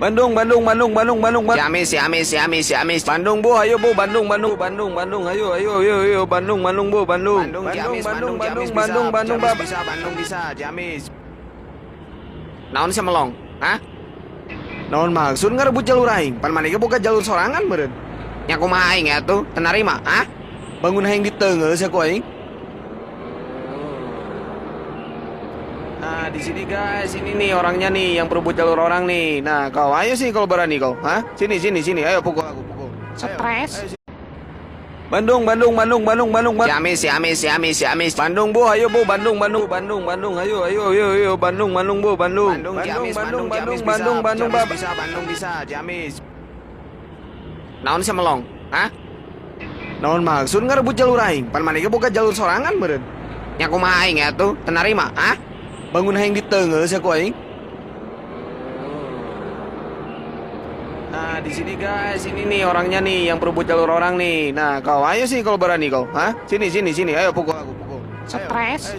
Bandung, Bandung, Bandung, Bandung, Bandung, Ciamis, Ciamis, Ciamis, Ciamis. Bandung, Bu, ayo Bu, Bandung, Bandung, Bandung, Bandung, ayo, ayo, ayo, ayo, Bandung, Bandung, Bu, Bandung, Bandung, Bandung, Ciamis, Bandung, Bandung, Bandung, Ciamis Bandung, bisa. Bandung, Ciamis Bab. bisa, Bandung bisa, Ciamis. Naon sih melong? Hah? Naon maksud ngarebut jalur aing? Pan maneh ge boga jalur sorangan meureun. Nya kumaha aing atuh? Teu narima, hah? Bangun aing di teungeuh sia ku aing. Nah, di sini guys, ini nih orangnya nih yang berebut jalur orang nih. Nah, kau ayo sih kalau berani kau, hah? Sini, sini, sini. Ayo pukul aku, pukul. Stres. Bandung, Bandung, Bandung, Bandung, Bandung, Bandung. Ciamis, Ciamis, Ciamis, Ciamis. Bandung, Bu, ayo Bu, Bandung, Bandung, Bandung, Bandung, ayo, ayo, ayo, ayo, Bandung, Bandung, Bu, Bandung. Bandung, Ciamis, Bandung, Bandung, Bandung, Ciamis bisa. Bandung, Bandung, Ciamis Bab. bisa, Bandung bisa, Ciamis. Naon sih melong? Hah? Naon maksud ngarebut jalur aing? Pan maneh ge boga jalur sorangan meureun. Nya kumaha aing atuh? Teu narima, hah? Bangun aing di teungeuh sia ku aing. Nah, di sini guys, ini nih orangnya nih yang berebut jalur orang nih. Nah, kau ayo sih kalau berani kau, hah? Sini, sini, sini. Ayo pukul aku, pukul. Stres.